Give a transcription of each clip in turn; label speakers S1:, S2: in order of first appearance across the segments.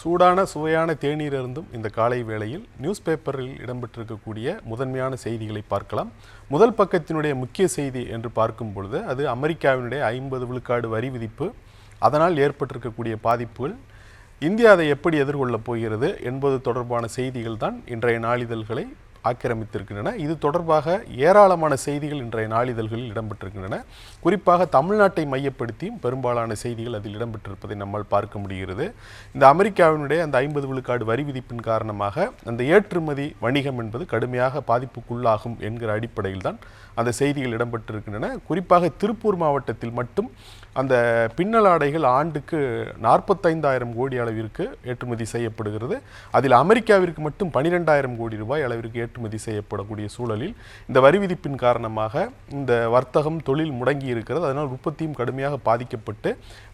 S1: சூடான சுவையான தேநீர் இருந்தும் இந்த காலை வேளையில் நியூஸ் பேப்பரில் இடம்பெற்றிருக்கக்கூடிய முதன்மையான செய்திகளை பார்க்கலாம். முதல் பக்கத்தினுடைய முக்கிய செய்தி என்று பார்க்கும் பொழுது அது அமெரிக்காவினுடைய 50 விழுக்காடு வரி விதிப்பு, அதனால் ஏற்பட்டிருக்கக்கூடிய பாதிப்புகள், இந்தியா அதை எப்படி எதிர்கொள்ளப் போகிறது என்பது தொடர்பான செய்திகள் தான் இன்றைய நாளிதழ்களை ஆக்கிரமித்திருக்கின்றன. இது தொடர்பாக ஏராளமான செய்திகள் இன்றைய நாளிதழ்களில் இடம்பெற்றிருக்கின்றன. குறிப்பாக தமிழ்நாட்டை மையப்படுத்தியும் பெரும்பாலான செய்திகள் அதில் இடம்பெற்றிருப்பதை நம்மால் பார்க்க முடிகிறது. இந்த அமெரிக்காவினுடைய அந்த 50 விழுக்காடு வரி விதிப்பின் காரணமாக அந்த ஏற்றுமதி வணிகம் என்பது கடுமையாக பாதிப்புக்குள்ளாகும் என்கிற அடிப்படையில் தான் அந்த செய்திகள் இடம்பெற்றிருக்கின்றன. குறிப்பாக திருப்பூர் மாவட்டத்தில் மட்டும் அந்த பின்னல் ஆடைகள் ஆண்டுக்கு 45,000 கோடி அளவிற்கு ஏற்றுமதி செய்யப்படுகிறது. அதில் அமெரிக்காவிற்கு மட்டும் 12,000 கோடி ரூபாய் அளவிற்கு ஏற்றுமதி செய்யப்படக்கூடிய சூழலில் இந்த வரி விதிப்பின் காரணமாக இந்த வர்த்தகம் தொழில் முடங்கி இருக்கிறது. அதனால் உற்பத்தியும் கடுமையாக பாதிக்கப்பட்டு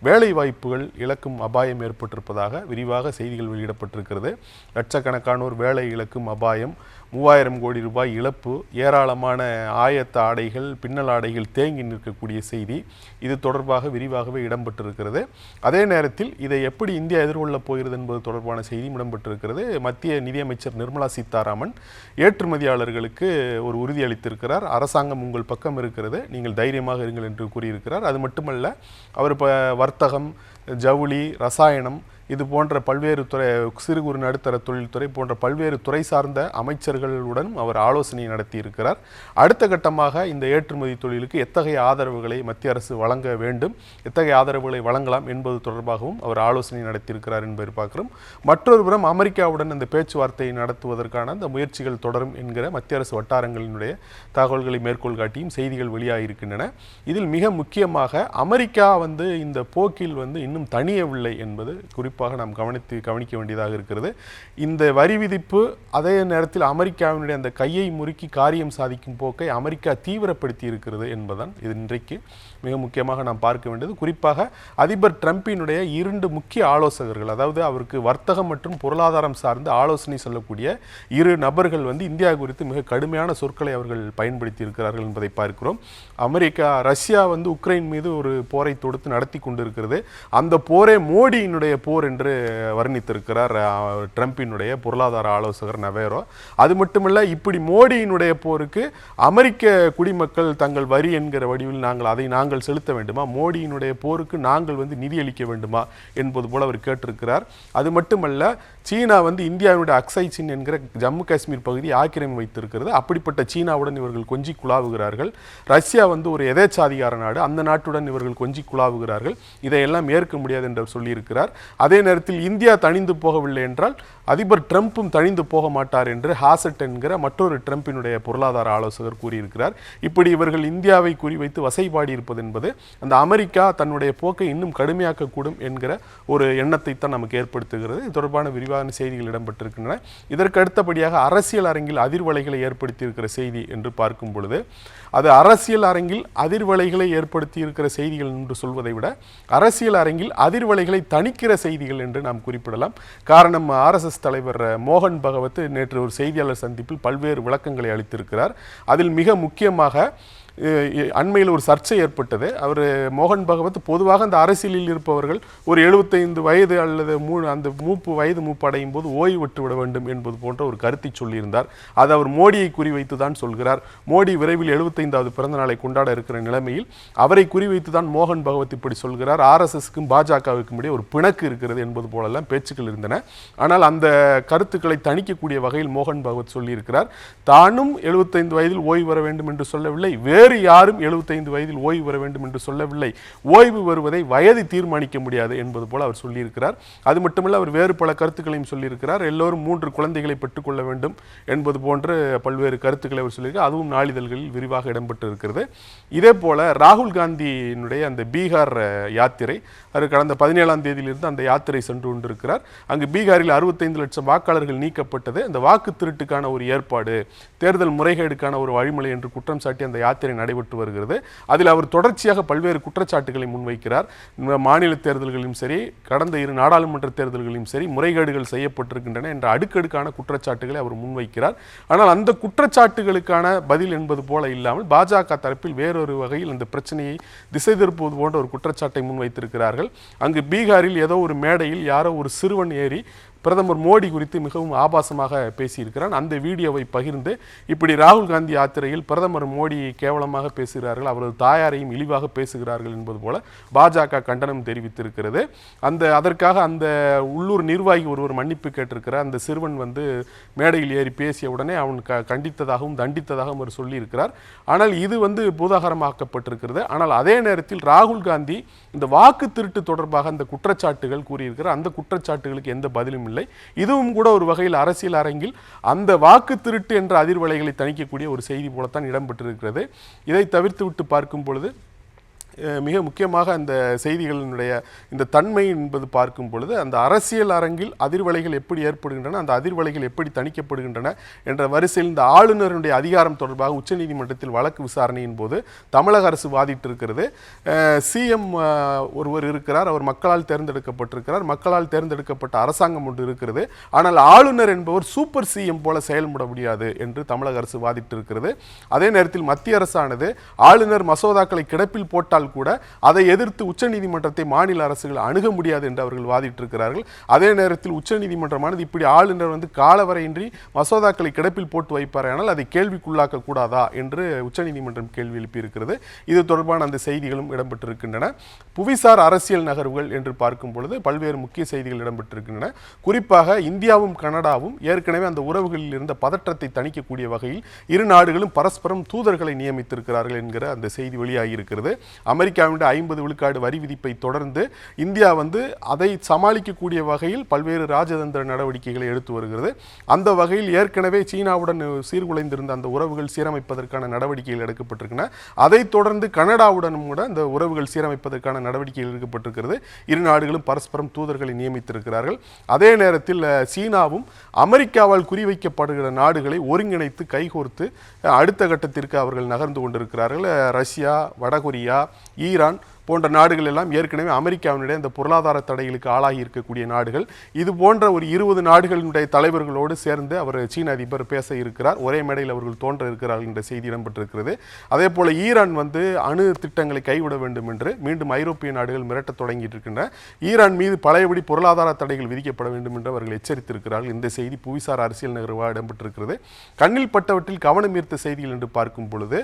S1: வேலை வாய்ப்புகள் இழக்கும் அபாயம் ஏற்பட்டிருப்பதாக விரிவாக செய்திகள் வெளியிடப்பட்டிருக்கிறது. லட்சக்கணக்கானோர் வேலை இழக்கும் அபாயம், 3,000 கோடி ரூபாய் இழப்பு, ஏராளமான ஆயத்த ஆடைகள் பின்னல் ஆடைகள் தேங்கி நிற்கக்கூடிய செய்தி இது தொடர்பாக விரிவாகவே இடம்பெற்றிருக்கிறது. அதே நேரத்தில் இதை எப்படி இந்தியா எதிர்கொள்ளப் போகிறது என்பது தொடர்பான செய்தியும் இடம்பெற்றிருக்கிறது. மத்திய நிதியமைச்சர் நிர்மலா சீதாராமன் ஏற்றுமதியாளர்களுக்கு ஒரு உறுதி அளித்திருக்கிறார். அரசாங்கம் உங்கள் பக்கம் இருக்கிறது, நீங்கள் தைரியமாக இருங்கள் என்று கூறியிருக்கிறார். அது மட்டுமல்ல, அவர் வர்த்தகம், ஜவுளி, ரசாயனம் இது போன்ற பல்வேறு துறை, சிறு குறு நடுத்தர தொழில்துறை போன்ற பல்வேறு துறை சார்ந்த அமைச்சர்களுடன் அவர் ஆலோசனை நடத்தியிருக்கிறார். அடுத்த கட்டமாக இந்த ஏற்றுமதி தொழிலுக்கு எத்தகைய ஆதரவுகளை மத்திய அரசு வழங்க வேண்டும், எத்தகைய ஆதரவுகளை வழங்கலாம் என்பது தொடர்பாகவும் அவர் ஆலோசனை நடத்தியிருக்கிறார் என்பதை பார்க்கிறோம். மற்றொரு புறம் அமெரிக்காவுடன் அந்த பேச்சுவார்த்தையை நடத்துவதற்கான அந்த முயற்சிகள் தொடரும் என்கிற மத்திய அரசு வட்டாரங்களினுடைய தகவல்களை மேற்கோள் காட்டியும் செய்திகள் வெளியாகியிருக்கின்றன. இதில் மிக முக்கியமாக அமெரிக்கா இந்த போக்கில் இன்னும் தணியவில்லை என்பது குறிப்பாக நாம் கவனிக்க வேண்டியதாக இருக்கிறது. இந்த வரி விதிப்பு அதே நேரத்தில் அமெரிக்காவினுடைய அந்த கையை முறுக்கி காரியம் சாதிக்கும் போக்கை அமெரிக்கா தீவிரப்படுத்தி இருக்கிறது என்பதுதான் இது இன்றைக்கு மிக முக்கியமாக நாம் பார்க்க வேண்டியது. குறிப்பாக அதிபர் டிரம்பினுடைய 2 முக்கிய ஆலோசகர்கள், அதாவது அவருக்கு வர்த்தகம் மற்றும் பொருளாதாரம் சார்ந்து ஆலோசனை சொல்லக்கூடிய 2 நபர்கள் இந்தியா குறித்து மிக கடுமையான சொற்களை அவர்கள் பயன்படுத்தி இருக்கிறார்கள் என்பதை பார்க்கிறோம். ரஷ்யா உக்ரைன் மீது ஒரு போரை தொடுத்து நடத்தி கொண்டிருக்கிறது. அந்த போரே மோடியினுடைய போர் என்று வர்ணித்திருக்கிறார் ட்ரம்பினுடைய பொருளாதார ஆலோசகர் நவேரோ. அது மட்டுமல்ல, இப்படி மோடியினுடைய போருக்கு அமெரிக்க குடிமக்கள் தங்கள் வரி என்கிற வடிவில் நாங்கள் செலுத்த வேண்டுமா, மோடியினுடைய போருக்கு நாங்கள் நிதியளிக்க வேண்டுமா என்பது போல அவர் கேட்டிருக்கிறார். அது மட்டுமல்ல, சீனா இந்தியாவுடைய அக்ஸை சின் என்கிற ஜம்மு காஷ்மீர் பகுதியை ஆக்கிரமி வைத்திருக்கிறது. அப்படிப்பட்ட சீனாவுடன் இவர்கள் கொஞ்சி குழாவுகிறார்கள். ரஷ்யா ஒரு எதேச்சாதிகார நாடு, அந்த நாட்டுடன் இவர்கள் கொஞ்சி குழாவுகிறார்கள். இதையெல்லாம் ஏற்க முடியாது என்று சொல்லியிருக்கிறார். அதே நேரத்தில் இந்தியா தணிந்து போகவில்லை என்றால் அதிபர் ட்ரம்ப்பும் தணிந்து போக மாட்டார் என்று ஹாசட் என்கிற மற்றொரு ட்ரம்பினுடைய பொருளாதார ஆலோசகர் கூறியிருக்கிறார். இப்படி இவர்கள் இந்தியாவை குறிவைத்து வசைபாடி இருப்பது என்பது அந்த அமெரிக்கா தன்னுடைய போக்கை இன்னும் கடுமையாக்கக்கூடும் என்கிற ஒரு எண்ணத்தை தான் நமக்கு ஏற்படுத்துகிறது. இது தொடர்பான விரிவான செய்திகள் இடம்பெற்றிருக்கின்றன. இதற்கு அடுத்தபடியாக அரசியல் அரங்கில் அதிர்வலைகளை ஏற்படுத்தி இருக்கிற செய்தி என்று பார்க்கும் பொழுது அது அரசியல் அரங்கில் அதிர்வலைகளை ஏற்படுத்தி இருக்கிற செய்திகள் என்று சொல்வதை விட அரசியல் அரங்கில் அதிர்வலைகளை தணிக்கிற செய்திகள் என்று நாம் குறிப்பிடலாம். காரணம், RSS தலைவர் மோகன் பகவத் நேற்று ஒரு செய்தியாளர் சந்திப்பில் பல்வேறு விளக்கங்களை அளித்திருக்கிறார். அதில் மிக முக்கியமாக அண்மையில் ஒரு சர்ச்சை ஏற்பட்டது. அவர் மோகன் பகவத் பொதுவாக அந்த அரசியலில் இருப்பவர்கள் ஒரு 75 வயது அல்லது அந்த வயது மூப்பு அடையும் போது ஓய்வு விட்டுவிட வேண்டும் என்பது போன்ற ஒரு கருத்தை சொல்லியிருந்தார். அது அவர் மோடியை குறிவைத்து தான் சொல்கிறார். மோடி விரைவில் 75வது பிறந்த நாளை கொண்டாட இருக்கிற நிலைமையில் அவரை குறிவைத்து தான் மோகன் பகவத் இப்படி சொல்கிறார். RSSக்கும் பாஜகவுக்கும் இடையே ஒரு பிணக்கு இருக்கிறது என்பது போலெல்லாம் பேச்சுக்கள் இருந்தன. ஆனால் அந்த கருத்துக்களை தணிக்கக்கூடிய வகையில் மோகன் பகவத் சொல்லியிருக்கிறார். தானும் 75 வயதில் ஓய்வு வர வேண்டும் என்று சொல்லவில்லை, வேறு யாரும் 75 வயதில் ஓய்வு வர வேண்டும் என்று சொல்லவில்லை, ஓய்வு வருவதை வயது தீர்மானிக்க முடியாது என்பது போல அவர் சொல்லியிருக்கிறார். அது மட்டுமல்ல, அவர் வேறு பல கருத்துக்களையும் சொல்லியிருக்கிறார். எல்லோரும் 3 குழந்தைகளை பெற்றுக்கொள்ள வேண்டும் என்பது போன்ற பல்வேறு கருத்துக்களை அவர் சொல்லியிருக்கிறார். அதுவும் நாளிதழ்களில் விரிவாக இடம்பெற்றிருக்கிறது. இதே போல ராகுல் காந்தியினுடைய அந்த பீகார் யாத்திரை, அவர் கடந்த 17ஆம் தேதியிலிருந்து அந்த யாத்திரை சென்று கொண்டிருக்கிறார். அங்கு பீகாரில் 65 லட்சம் வாக்காளர்கள் நீக்கப்பட்டது. அந்த வாக்கு திருட்டுக்கான ஒரு ஏற்பாடு, தேர்தல் முறைகேடுக்கான ஒரு வழிமுறை என்று குற்றம் சாட்டி அந்த யாத்திரை விசாரணை நடைபெற்று வருகிறது. அதில் அவர் தொடர்ச்சியாக பல்வேறு குற்றச்சாட்டுகளை முன்வைக்கிறார். மாநில தேர்தல்களிலும் சரி, கடந்த 2 நாடாளுமன்ற தேர்தல்களிலும் சரி முறைகேடுகள் செய்யப்பட்டிருக்கின்றன என்ற அடுக்கடுக்கான குற்றச்சாட்டுகளை அவர் முன்வைக்கிறார். ஆனால் அந்த குற்றச்சாட்டுகளுக்கான பதில் என்பது போல இல்லாமல் பாஜக தரப்பில் வேறொரு வகையில் அந்த பிரச்சனையை திசை திருப்புவது போன்ற ஒரு குற்றச்சாட்டை முன்வைத்திருக்கிறார்கள். அங்கு பீகாரில் ஏதோ ஒரு மேடையில் யாரோ ஒரு சிறுவன் ஏறி பிரதமர் மோடி குறித்து மிகவும் ஆபாசமாக பேசியிருக்கிறான். அந்த வீடியோவை பகிர்ந்து இப்படி ராகுல் காந்தி யாத்திரையில் பிரதமர் மோடியை கேவலமாக பேசுகிறார்கள், அவரது தாயாரையும் இழிவாக பேசுகிறார்கள் என்பது போல பாஜக கண்டனம் தெரிவித்திருக்கிறது. அதற்காக அந்த உள்ளூர் நிர்வாகி ஒருவர் மன்னிப்பு கேட்டிருக்கிறார். அந்த சிறுவன் மேடையில் ஏறி பேசிய உடனே அவன் கண்டித்ததாகவும் தண்டித்ததாகவும் அவர் சொல்லியிருக்கிறார். ஆனால் இது பூதாகரமாக்கப்பட்டிருக்கிறது. ஆனால் அதே நேரத்தில் ராகுல் காந்தி இந்த வாக்கு திருட்டு தொடர்பாக அந்த குற்றச்சாட்டுகள் கூறியிருக்கிறார். அந்த குற்றச்சாட்டுகளுக்கு எந்த பதிலும் இல்லை. இதுவும் கூட ஒரு வகையில் அரசியல் அரங்கில் அந்த வாக்கு திருட்டு என்ற அதிர்வலைகளை தணிக்கக்கூடிய ஒரு செய்தி போலத்தான் இடம்பெற்றிருக்கிறது. இதை தவிர்த்து விட்டு பார்க்கும் பொழுது மிக முக்கியமாக அந்த செய்திகளினுடைய இந்த தன்மை என்பது பார்க்கும் பொழுது அந்த அரசியல் அரங்கில் அதிர்வலைகள் எப்படி ஏற்படுகின்றன, அந்த அதிர்வலைகள் எப்படி தணிக்கப்படுகின்றன என்ற வரிசையில் இந்த ஆளுநருடைய அதிகாரம் தொடர்பாக உச்சநீதிமன்றத்தில் வழக்கு விசாரணையின் போது தமிழக அரசு வாதிட்டு இருக்கிறது. சிஎம் ஒருவர் இருக்கிறார், அவர் மக்களால் தேர்ந்தெடுக்கப்பட்டிருக்கிறார், மக்களால் தேர்ந்தெடுக்கப்பட்ட அரசாங்கம் ஒன்று இருக்கிறது. ஆனால் ஆளுநர் என்பவர் சூப்பர் சிஎம் போல செயல்பட முடியாது என்று தமிழக அரசு வாதிட்டு இருக்கிறது. அதே நேரத்தில் மத்திய அரசானது ஆளுநர் மசோதாக்களை கிடப்பில் போட்டால் கூட அதை எதிர்த்து உச்சநீதிமன்றத்தை மாநில அரசுகள் அணுக முடியாது என்று அவர்கள் வாதிட்டிருக்கிறார்கள். அதே நேரத்தில் உச்சநீதிமன்றமானது இப்படி ஆளுநர் காலவரையின்றி மசோதாக்களை கிடப்பில் போட்டு வைப்பார்கள், அதை கேள்விக்குள்ளாக்க கூடாதா என்று உச்சநீதிமன்றம் கேள்வி எழுப்பியிருக்கிறது. இது தொடர்பான அந்த செய்திகளும் இடம்பெற்றிருக்கின்றன. புவிசார் அரசியல் நகர்வுகள் என்று பார்க்கும் பொழுது பல்வேறு முக்கிய செய்திகள் இடம்பெற்றிருக்கின்றன. குறிப்பாக இந்தியாவும் கனடாவும் ஏற்கனவே அந்த உறவுகளில் இருந்த பதற்றத்தை தணிக்கக்கூடிய வகையில் இரு நாடுகளும் பரஸ்பரம் தூதர்களை நியமித்திருக்கிறார்கள் என்கிற அந்த செய்தி வெளியாகியிருக்கிறது. அமெரிக்காவினுடைய 50 விழுக்காடு வரி விதிப்பை தொடர்ந்து இந்தியா அதை சமாளிக்கக்கூடிய வகையில் பல்வேறு ராஜதந்திர நடவடிக்கைகளை எடுத்து வருகிறது. அந்த வகையில் ஏற்கனவே சீனாவுடன் சீர்குலைந்திருந்த அந்த உறவுகள் சீரமைப்பதற்கான நடவடிக்கைகள் எடுக்கப்பட்டிருக்கின்றன. அதைத் தொடர்ந்து கனடாவுடனும் கூட அந்த உறவுகள் சீரமைப்பதற்கான நடவடிக்கைகள் எடுக்கப்பட்டிருக்கிறது. இரு நாடுகளும் பரஸ்பரம் தூதர்களை நியமித்திருக்கிறார்கள். அதே நேரத்தில் சீனாவும் அமெரிக்காவால் குறிவைக்கப்படுகிற நாடுகளை ஒருங்கிணைத்து கைகோர்த்து அடுத்த கட்டத்திற்கு அவர்கள் நகர்ந்து கொண்டிருக்கிறார்கள். ரஷ்யா, வடகொரியா, ஈரான் போன்ற நாடுகள் எல்லாம் ஏற்கனவே அமெரிக்காவினுடைய இந்த பொருளாதார தடைகளுக்கு ஆளாகி இருக்கக்கூடிய நாடுகள். இது போன்ற ஒரு 20 நாடுகளினுடைய தலைவர்களோடு சேர்ந்து அவர் சீன அதிபர் பேச இருக்கிறார். ஒரே மேடையில் அவர்கள் தோன்ற இருக்கிறார்கள் என்ற செய்தி இடம்பெற்றிருக்கிறது. அதே போல ஈரான் அணு திட்டங்களை கைவிட வேண்டும் என்று மீண்டும் ஐரோப்பிய நாடுகள் மிரட்ட தொடங்கிட்டு இருக்கின்றன. ஈரான் மீது பழையபடி பொருளாதார தடைகள் விதிக்கப்பட வேண்டும் என்று அவர்கள் எச்சரித்திருக்கிறார்கள். இந்த செய்தி புவிசார் அரசியல் நகர்வாக இடம்பெற்றிருக்கிறது. கண்ணில் பட்டவற்றில் கவனம் ஈர்த்த செய்திகள் என்று பார்க்கும் பொழுது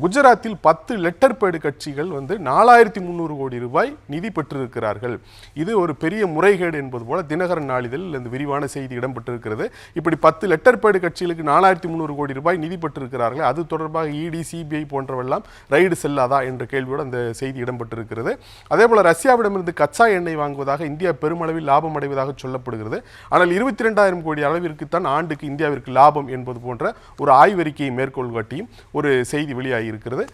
S1: குஜராத்தில் 10 லெட்டர் பேடு கட்சிகள் 4300 கோடி ரூபாய் நிதி பெற்றிருக்கிறார்கள். இது ஒரு பெரிய முறைகேடு என்பது போல தினகரன் நாளிதழில் இந்த விரிவான செய்தி இடம்பெற்றிருக்கிறது. இப்படி 10 லெட்டர் பேடு கட்சிகளுக்கு 4300 கோடி ரூபாய் நிதி பெற்றிருக்கிறார்கள். அது தொடர்பாக இடி, சிபிஐ போன்றவெல்லாம் ரைடு செல்லாதா என்ற கேள்வியோடு அந்த செய்தி இடம்பெற்றிருக்கிறது. அதே போல ரஷ்யாவிடமிருந்து கச்சா எண்ணெய் வாங்குவதாக இந்தியா பெருமளவில் லாபம் அடைவதாக சொல்லப்படுகிறது. ஆனால் 22,000 கோடி அளவிற்கு தான் ஆண்டுக்கு இந்தியாவிற்கு லாபம் என்பது போன்ற ஒரு ஆய்வறிக்கையை மேற்கோள் காட்டியும் ஒரு செய்தி வெளியாகி இருக்கிறது.